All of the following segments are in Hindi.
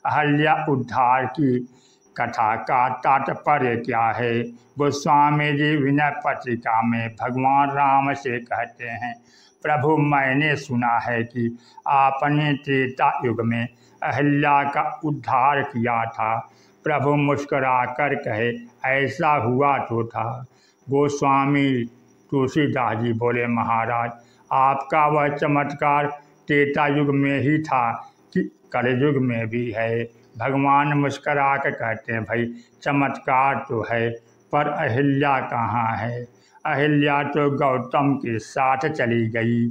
अहल्या उद्धार की कथा का तात्पर्य क्या है? गोस्वामी जी विनय पत्रिका में भगवान राम से कहते हैं, प्रभु मैंने सुना है कि आपने त्रेता युग में अहल्या का उद्धार किया था। प्रभु मुस्कुराकर कहे, ऐसा हुआ तो था। गोस्वामी तुलसीदास जी बोले, महाराज आपका वह चमत्कार त्रेता युग में ही था कि कलयुग में भी है? भगवान मुस्करा कर कहते हैं, भाई चमत्कार तो है, पर अहिल्या कहाँ है? अहिल्या तो गौतम के साथ चली गई।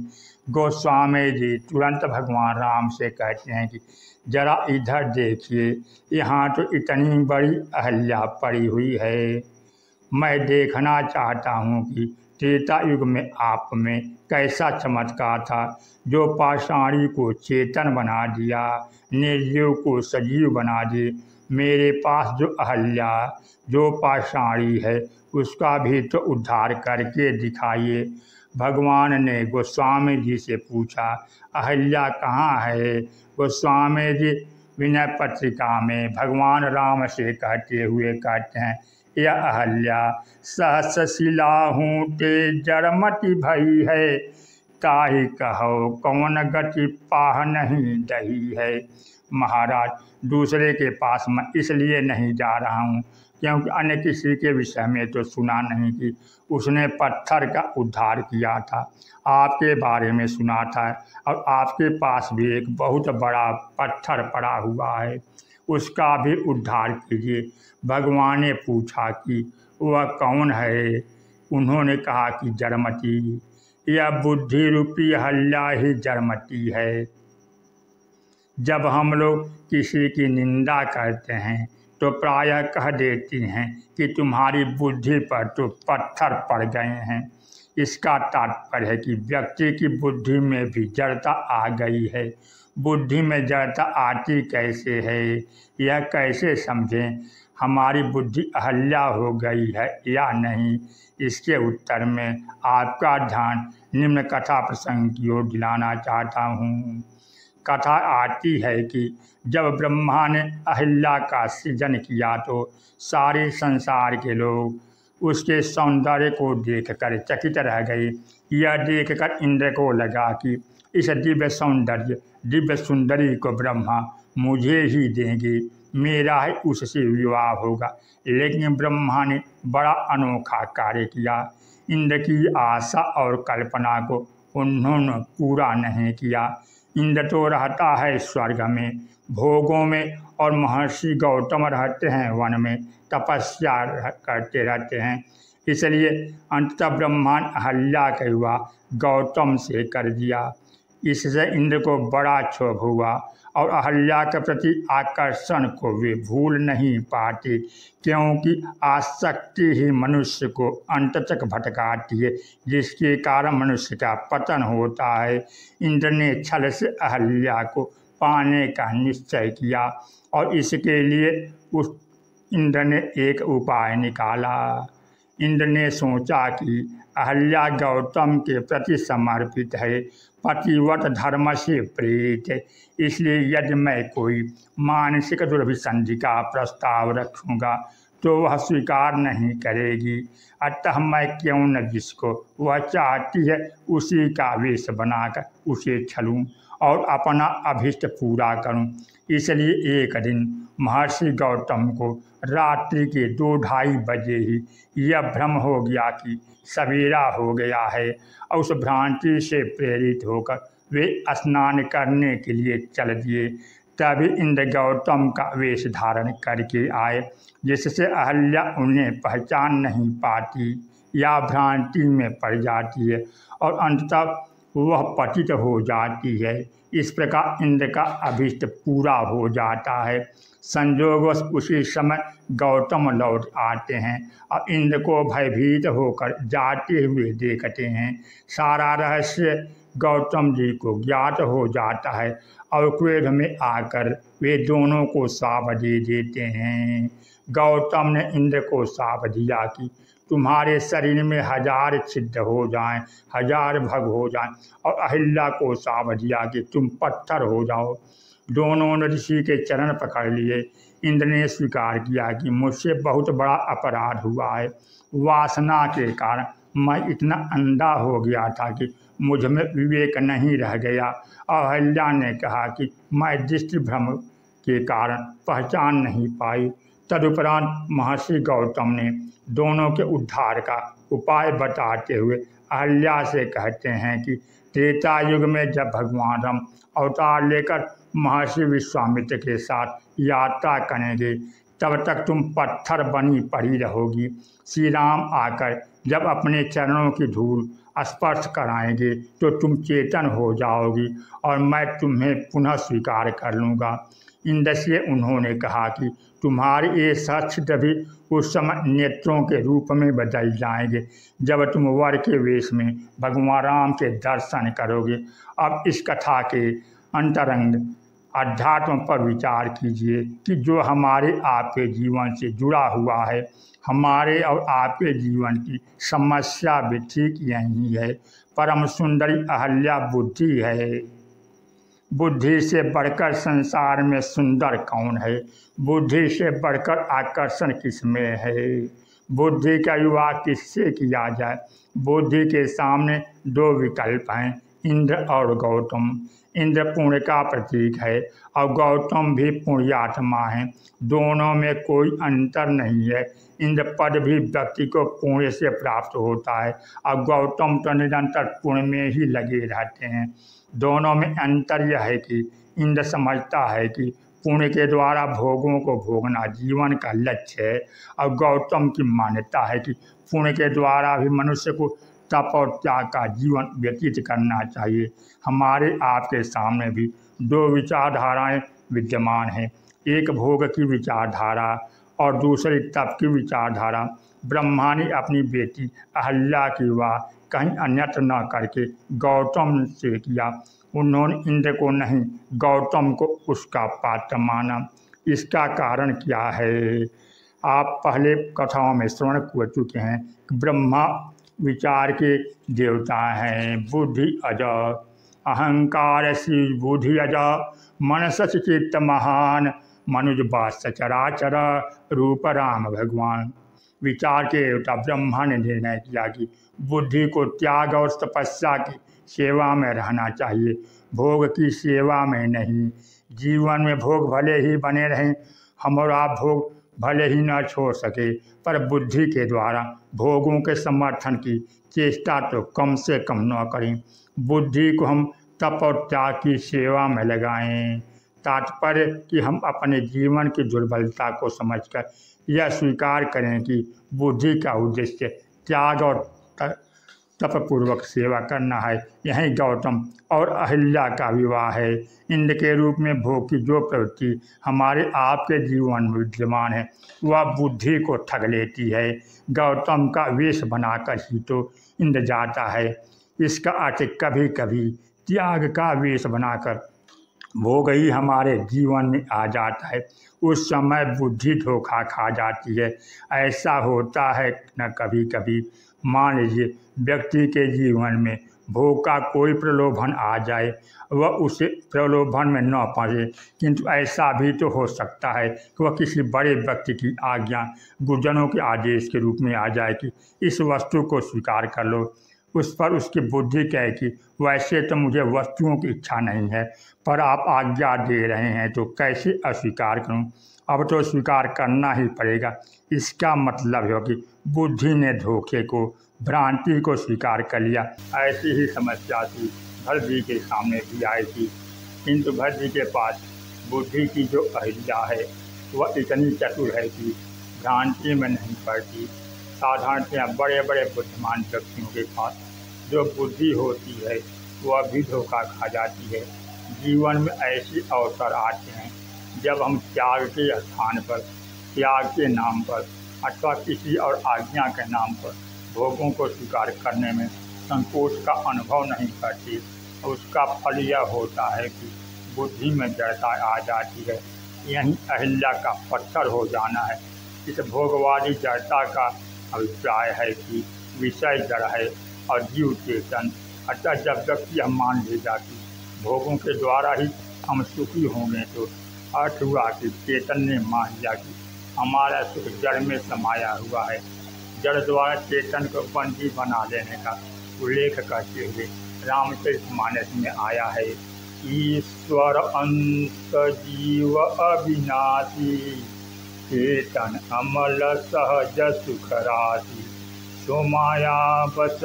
गोस्वामी जी तुरंत भगवान राम से कहते हैं कि जरा इधर देखिए, यहाँ तो इतनी बड़ी अहिल्या पड़ी हुई है। मैं देखना चाहता हूँ कि त्रेता युग में आप में कैसा चमत्कार था जो पाषाणी को चेतन बना दिया, निर्जीव को सजीव बना दिए। मेरे पास जो अहल्या जो पाषाणी है उसका भी तो उद्धार करके दिखाइए। भगवान ने गोस्वामी जी से पूछा, अहल्या कहाँ है? गोस्वामी जी विनय पत्रिका में भगवान राम से कहते हुए कहते हैं, यह अहल्या सहसशिला हूँ ते जड़मति भई है, ताहि कहो कौन गति पाह नहीं दही है। महाराज दूसरे के पास मैं इसलिए नहीं जा रहा हूँ क्योंकि अन्य किसी के विषय में तो सुना नहीं कि उसने पत्थर का उद्धार किया था। आपके बारे में सुना था और आपके पास भी एक बहुत बड़ा पत्थर पड़ा हुआ है, उसका भी उद्धार कीजिए। भगवान ने पूछा कि वह कौन है? उन्होंने कहा कि जड़मति। यह बुद्धि रूपी अहल्या ही जड़मति है। जब हम लोग किसी की निंदा करते हैं तो प्रायः कह देती हैं कि तुम्हारी बुद्धि पर तो पत्थर पड़ गए हैं। इसका तात्पर्य है कि व्यक्ति की बुद्धि में भी जड़ता आ गई है। बुद्धि में जड़ता आती कैसे है, यह कैसे समझें? हमारी बुद्धि अहल्या हो गई है या नहीं, इसके उत्तर में आपका ध्यान निम्न कथा प्रसंग की ओर दिलाना चाहता हूँ। कथा आती है कि जब ब्रह्मा ने अहिल्या का सृजन किया तो सारे संसार के लोग उसके सौंदर्य को देखकर चकित रह गए। यह देखकर इंद्र को लगा कि इस दिव्य सौंदर्य दिव्य सुंदरी को ब्रह्मा मुझे ही देंगे, मेरा ही उससे विवाह होगा। लेकिन ब्रह्मा ने बड़ा अनोखा कार्य किया। इंद्र की आशा और कल्पना को उन्होंने पूरा नहीं किया। इंद्र तो रहता है स्वर्ग में भोगों में और महर्षि गौतम रहते हैं वन में तपस्या करते रहते हैं। इसलिए अंततः ब्रह्मांड अहल्या का विवाह गौतम से कर दिया। इससे इंद्र को बड़ा क्षोभ हुआ और अहल्या के प्रति आकर्षण को वे भूल नहीं पाते, क्योंकि आसक्ति ही मनुष्य को अंत तक भटकाती है, जिसके कारण मनुष्य का पतन होता है। इंद्र ने छल से अहल्या को पाने का निश्चय किया और इसके लिए उस इंद्र ने एक उपाय निकाला। इंद्र ने सोचा कि अहल्या गौतम के प्रति समर्पित है, पतिव्रत धर्म से प्रेरित है, इसलिए यदि मैं कोई मानसिक दुर्भिसंधि का प्रस्ताव रखूँगा तो वह स्वीकार नहीं करेगी। अतः मैं क्यों न जिसको वह चाहती है उसी का वेश बनाकर उसे छलूँ और अपना अभिष्ट पूरा करूं। इसलिए एक दिन महर्षि गौतम को रात्रि के 2-2:30 बजे ही यह भ्रम हो गया कि सवेरा हो गया है और उस भ्रांति से प्रेरित होकर वे स्नान करने के लिए चल दिए। तभी इंद्र गौतम का वेश धारण करके आए, जिससे अहल्या उन्हें पहचान नहीं पाती या भ्रांति में पड़ जाती है और अंततः वह पतित हो जाती है। इस प्रकार इंद्र का अभीष्ट पूरा हो जाता है। संयोगवश उसी समय गौतम लौट आते हैं और इंद्र को भयभीत होकर जाते हुए देखते हैं। सारा रहस्य गौतम जी को ज्ञात हो जाता है और क्रोध में आकर वे दोनों को शाप दे देते हैं। गौतम ने इंद्र को शाप दिया कि तुम्हारे शरीर में 1000 छिद्र हो जाएं, 1000 भग हो जाएं, और अहिल्या को शाप दिया कि तुम पत्थर हो जाओ। दोनों ने ऋषि के चरण पकड़ लिए। इंद्र ने स्वीकार किया कि मुझसे बहुत बड़ा अपराध हुआ है। वासना के कारण मैं इतना अंधा हो गया था कि मुझ में विवेक नहीं रह गया। अहल्या ने कहा कि मैं दृष्टि भ्रम के कारण पहचान नहीं पाई। तदुपरांत महर्षि गौतम ने दोनों के उद्धार का उपाय बताते हुए अहल्या से कहते हैं कि त्रेता युग में जब भगवान राम अवतार लेकर महर्षि विश्वामित्र के साथ यात्रा करेंगे तब तक तुम पत्थर बनी पड़ी रहोगी। श्री राम आकर जब अपने चरणों की धूल स्पर्श कराएंगे तो तुम चेतन हो जाओगी और मैं तुम्हें पुनः स्वीकार कर लूँगा। इंद्र से उन्होंने कहा कि तुम्हारे ये शस्त्र भी उस समय नेत्रों के रूप में बदल जाएंगे जब तुम वर के वेश में भगवान राम के दर्शन करोगे। अब इस कथा के अंतरंग अध्यात्म पर विचार कीजिए कि जो हमारे आपके जीवन से जुड़ा हुआ है। हमारे और आपके जीवन की समस्या भी ठीक यही है। परम सुंदरी अहल्या बुद्धि है। बुद्धि से बढ़कर संसार में सुंदर कौन है? बुद्धि से बढ़कर आकर्षण किसमें है? बुद्धि का विवाह किससे किया जाए? बुद्धि के सामने दो विकल्प हैं, इंद्र और गौतम। इंद्र पुण्य का प्रतीक है और गौतम भी पुण्यात्मा है। दोनों में कोई अंतर नहीं है। इंद्र पद भी व्यक्ति को पुण्य से प्राप्त होता है और गौतम तो निरंतर पुण्य में ही लगे रहते हैं। दोनों में अंतर यह है कि इंद्र समझता है कि पुण्य के द्वारा भोगों को भोगना जीवन का लक्ष्य है और गौतम की मान्यता है कि पुण्य के द्वारा भी मनुष्य को तप और त्याग का जीवन व्यतीत करना चाहिए। हमारे आपके सामने भी दो विचारधाराएं विद्यमान हैं, एक भोग की विचारधारा और दूसरी तप की विचारधारा। ब्रह्मा ने अपनी बेटी अहल्या की विवाह कहीं अन्यत्र न करके गौतम से किया। उन्होंने इंद्र को नहीं, गौतम को उसका पात्र माना। इसका कारण क्या है? आप पहले कथाओं में श्रवण कर चुके हैं कि ब्रह्मा विचार के देवता हैं। बुद्धि अज, अहंकार सी बुद्धि अज, मनस चित्त महान, मनुज बास चराचर, रूप राम भगवान। विचार के देवता ब्रह्मा ने निर्णय किया कि बुद्धि को त्याग और तपस्या की सेवा में रहना चाहिए, भोग की सेवा में नहीं। जीवन में भोग भले ही बने रहें, हम और आप भोग भले ही न छोड़ सके, पर बुद्धि के द्वारा भोगों के समर्थन की चेष्टा तो कम से कम न करें। बुद्धि को हम तप और त्याग की सेवा में लगाएं। तात्पर्य कि हम अपने जीवन की दुर्बलता को समझकर यह स्वीकार करें कि बुद्धि का उद्देश्य त्याग और तपपूर्वक सेवा करना है। यही गौतम और अहिल्या का विवाह है। इंद्र के रूप में भोग की जो प्रवृत्ति हमारे आपके जीवन में विद्यमान है वह बुद्धि को ठग लेती है। गौतम का वेश बनाकर ही तो इंद्र जाता है। इसका अर्थ कभी कभी त्याग का वेश बनाकर भोग ही हमारे जीवन में आ जाता है। उस समय बुद्धि धोखा खा जाती है। ऐसा होता है न कभी कभी। मान लीजिए व्यक्ति के जीवन में भोग का कोई प्रलोभन आ जाए, वह उसे प्रलोभन में न फंसे, किंतु ऐसा भी तो हो सकता है कि वह किसी बड़े व्यक्ति की आज्ञा, गुरुजनों के आदेश के रूप में आ जाए कि इस वस्तु को स्वीकार कर लो। उस पर उसकी बुद्धि कहे कि वैसे तो मुझे वस्तुओं की इच्छा नहीं है, पर आप आज्ञा दे रहे हैं तो कैसे अस्वीकार करूं? अब तो स्वीकार करना ही पड़ेगा। इसका मतलब है कि बुद्धि ने धोखे को, भ्रांति को स्वीकार कर लिया। ऐसी ही समस्या थी भरत जी के सामने भी आई थी, किंतु भरत जी के पास बुद्धि की जो अहिल्या है वह इतनी चतुर है कि भ्रांति में नहीं पड़ती। साधारणतया बड़े बड़े बुद्धिमान व्यक्तियों के पास जो बुद्धि होती है वह भी धोखा खा जाती है। जीवन में ऐसे अवसर आते हैं जब हम त्याग के स्थान पर, त्याग के नाम पर अथवा किसी और आज्ञा के नाम पर भोगों को स्वीकार करने में संकोच का अनुभव नहीं करती। उसका फल यह होता है कि बुद्धि में जड़ता आ जाती है। यही अहिल्या का पत्थर हो जाना है। इस भोगवादी जड़ता का अभिप्राय है कि विषय जड़ है और जीव चेतन। अतः जब व्यक्ति यह मान लेगा कि भोगों के द्वारा ही हम सुखी होंगे। तो अर्थ हुआ कि चेतन ने मान लिया कि हमारा सुख जड़ में समाया हुआ है। जड़ द्वारा चेतन को बंदी बना लेने का उल्लेख करते हुए रामचरितमानस में आया है। ईश्वर अंत जीव अविनाशी, चेतन अमल सहज सुख राशि, सो माया बस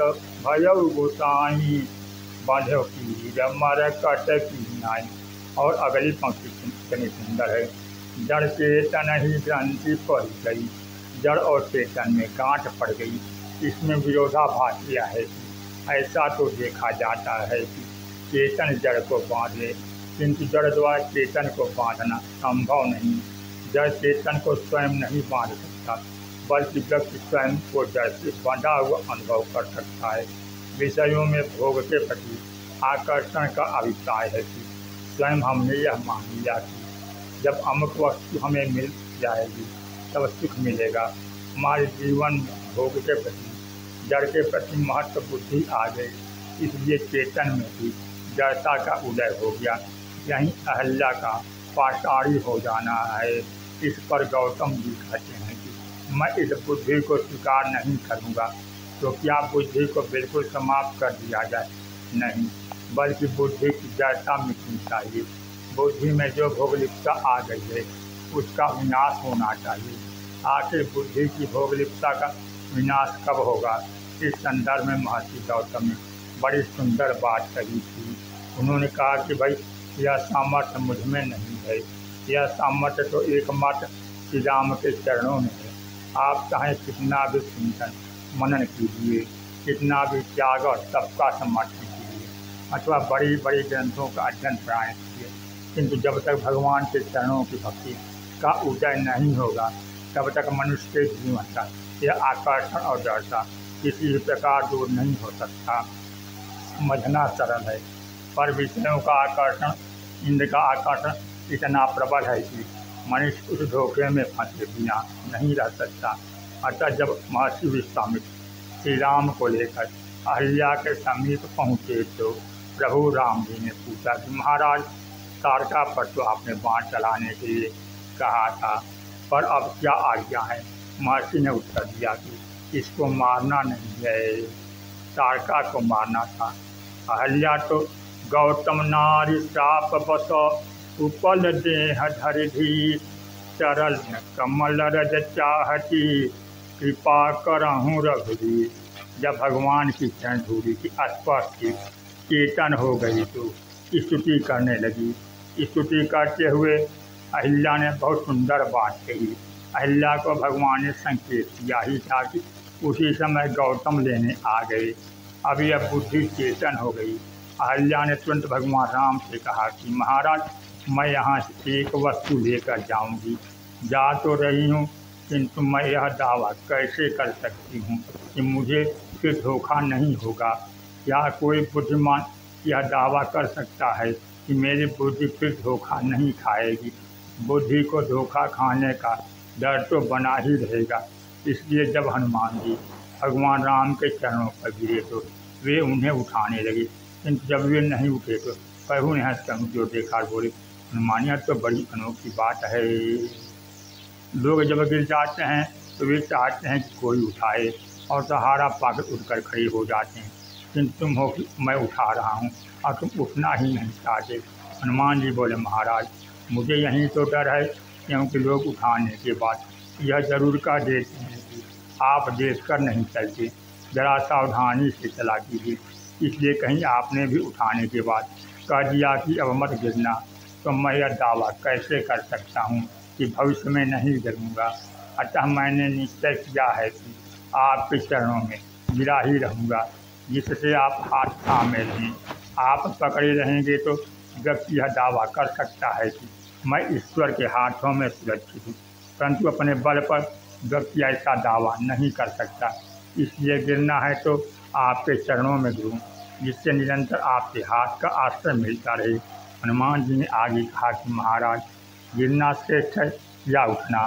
भयउ गोसाई, बांधो पीर मर कट की नाई। और अगली पंक्ति कितनी सुंदर है। जड़ चेतन ही ग्रंथि पड़ गई, जड़ और चेतन में गांठ पड़ गई। इसमें विरोधाभास यह है कि ऐसा तो देखा जाता है कि चेतन जड़ को बांध ले, किंतु जड़ द्वारा चेतन को बांधना संभव नहीं। जड़ चेतन को स्वयं नहीं बांध सकता, बल्कि व्यक्ति स्वयं को जड़ से बंधा हुआ अनुभव कर सकता है। विषयों में भोग के प्रति आकर्षण का अभिप्राय है कि स्वयं हमने यह मान लिया कि जब अमुक वस्तु हमें मिल जाएगी तब सुख मिलेगा। हमारे जीवन में भोग के प्रति जड़ के प्रति महत्व बुद्धि आ गई, इसलिए चेतन में भी जड़ता का उदय हो गया। यही अहल्या का पाषाणी हो जाना है। इस पर गौतम जी कहते हैं कि मैं इस बुद्धि को स्वीकार नहीं करूँगा। तो क्या बुद्धि को बिल्कुल समाप्त कर दिया जाए? नहीं, बल्कि बुद्धि की जड़ता मिटनी चाहिए। बुद्धि में जो भोगलिप्सा आ गई है उसका विनाश होना चाहिए। आखिर बुद्धि की भोगलिप्सा का विनाश कब होगा? इस संदर्भ में महर्षि गौतम ने बड़ी सुंदर बात कही थी। उन्होंने कहा कि भाई यह सामर्थ्य मुझ में नहीं है, यह सामर्थ्य तो एकमात्र श्री राम के चरणों में है। आप चाहे कितना भी चिंतन मनन कीजिए, कितना भी त्याग और सबका समर्थन कीजिए, अथवा बड़ी बड़ी ग्रंथों का अध्ययन प्राण कीजिए, किंतु जब तक भगवान के चरणों की भक्ति का उदय नहीं होगा तब तक मनुष्य के जीवन का यह आकर्षण और जड़ता किसी भी प्रकार दूर नहीं हो सकता। समझना सरल है, पर विषयों का आकर्षण, इंद्र का आकर्षण इतना प्रबल है कि मनुष्य उस धोखे में फंसे बिना नहीं रह सकता। अतः जब महर्षि विश्वामित्र श्री राम को लेकर अहिल्या के समीप पहुँचे तो प्रभु राम जी ने पूछा कि महाराज, तारका पर तो आपने बाण चलाने के लिए कहा था, पर अब क्या आज्ञा है? महर्षि ने उत्तर दिया कि इसको मारना नहीं है, तारका को मारना था। अहिल्या तो गौतम नारी श्राप बस, उपल देह धरिधी, चरल कमल रज चाहती, कृपा करहूँ रघुवीर। जब भगवान की चरण धूलि की स्पर्श की चेतन हो गई तो स्तुति करने लगी। स्तुति करते हुए अहिल्या ने बहुत सुंदर बात कही। अहिल्या को भगवान ने संकेत किया ही था कि उसी समय गौतम लेने आ गए। अभी अब बुद्धि चेतन हो गई। अहिल्या ने तुरंत भगवान राम से कहा कि महाराज, मैं यहाँ से एक वस्तु लेकर जाऊँगी। जा तो रही हूँ, किंतु मैं यह दावा कैसे कर सकती हूँ कि मुझे फिर धोखा नहीं होगा? क्या कोई बुद्धिमान यह दावा कर सकता है कि मेरी बुद्धि फिर धोखा नहीं खाएगी? बुद्धि को धोखा खाने का डर तो बना ही रहेगा। इसलिए जब हनुमान जी भगवान राम के चरणों पर गिरे तो वे उन्हें उठाने लगे, किंतु जब वे नहीं उठे तो प्रभु ने हंसकर जो देखा बोले, हनुमान यह तो बड़ी अनोखी बात है। लोग जब गिर जाते हैं तो वे चाहते हैं कि कोई उठाए और सहारा पाकर उठकर खड़े हो जाते हैं, किंतु तुम हो कि मैं उठा रहा हूँ और तुम उठना ही नहीं चाहते। हनुमान जी बोले, महाराज, मुझे यही तो डर है, क्योंकि लोग उठाने के बाद यह जरूर कह देते हैं कि आप देखकर नहीं चलते, ज़रा सावधानी से चला कीजिए। इसलिए कहीं आपने भी उठाने के बाद कह दिया कि अब मत गिरना, तो मैं यह दावा कैसे कर सकता हूँ कि भविष्य में नहीं गिरूँगा। अतः मैंने निश्चय किया है कि आपके चरणों में गिरा ही रहूँगा, जिससे आप हाथ थामे रहें। आप पकड़े रहेंगे तो व्यक्ति यह दावा कर सकता है कि मैं ईश्वर के हाथों में सुरक्षित हूँ, परंतु अपने बल पर व्यक्ति ऐसा दावा नहीं कर सकता। इसलिए गिरना है तो आपके चरणों में गिरूँ, जिससे निरंतर आपके हाथ का आश्रय मिलता रहे। हनुमान जी ने आगे कहा कि महाराज, गिरना श्रेष्ठ है या उठना?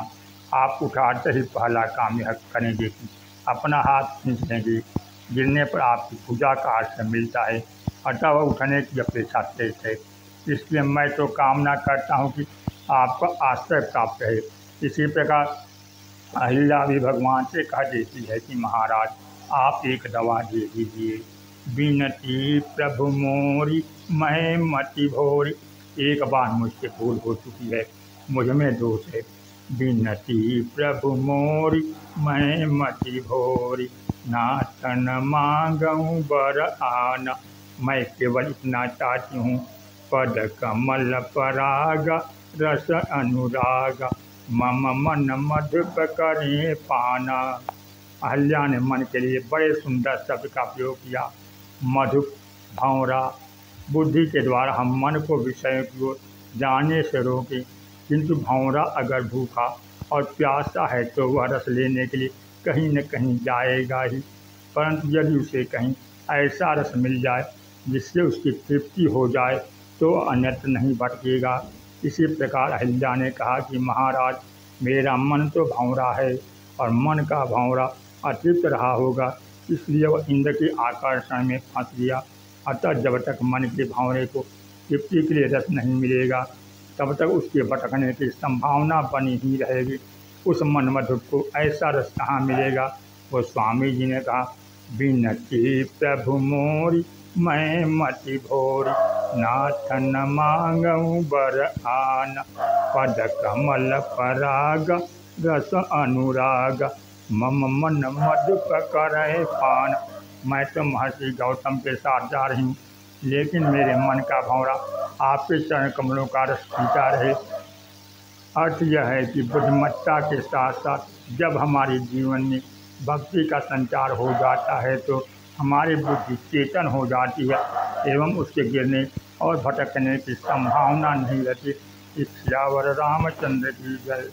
आप उठाते ही पहला काम यह करेंगे कि अपना हाथ खींच लेंगे। गिरने पर आपकी पूजा का आश्रय मिलता है, अतः वह उठने की अपेक्षा श्रेष्ठ है। इसलिए मैं तो कामना करता हूँ कि आपका आश्रय प्राप्त रहे। इसी प्रकार अहिल्या भी भगवान से कह देती है कि महाराज आप एक दवा दे दीजिए। बिनती प्रभु मोरी मैं मति भोरी। एक बार मुझसे भूल हो चुकी है, मुझ में दोष है। बिनती प्रभु मोरी मैं मति भोरी, नाथन मांगऊँ बर आना। मैं केवल इतना चाहती हूँ, पद कमल पराग रस अनुराग, मम मन मधुप करे पाना। अहिल्या ने मन के लिए बड़े सुंदर शब्द का प्रयोग किया। मधुप, भंवरा। बुद्धि के द्वारा हम मन को विषयों की ओर जाने से रोकें, किंतु भंवरा अगर भूखा और प्यासा है तो वह रस लेने के लिए कहीं न कहीं जाएगा ही, परंतु यदि उसे कहीं ऐसा रस मिल जाए जिससे उसकी तृप्ति हो जाए तो अन्यत्र नहीं भटकेगा। इसी प्रकार अहिल्या ने कहा कि महाराज मेरा मन तो भंवरा है और मन का भंवरा अतृप्त रहा होगा, इसलिए वह इंद्र के आकर्षण में फंस गया। अतः जब तक मन के भंवरे को तृप्ति के लिए रस नहीं मिलेगा तब तक उसके भटकने की संभावना बनी ही रहेगी। उस मन मधुप को ऐसा रस कहाँ मिलेगा। वो स्वामी जी ने कहा, बिनती प्रभु मोरी मैं मति भोरी, नाथन मांगऊँ बर आना। पद कमल पराग रस अनुराग, मम मन मधुप करे पान। मैं तो महर्षि गौतम के साथ जा रही हूँ, लेकिन मेरे मन का भंवरा आपके चरण कमलों का रस पीता रहे। अर्थ यह है कि बुद्धिमत्ता के साथ साथ जब हमारे जीवन में भक्ति का संचार हो जाता है तो हमारी बुद्धि चेतन हो जाती है एवं उसके गिरने और भटकने की संभावना नहीं रहती। इस सियावर रामचंद्र की जय।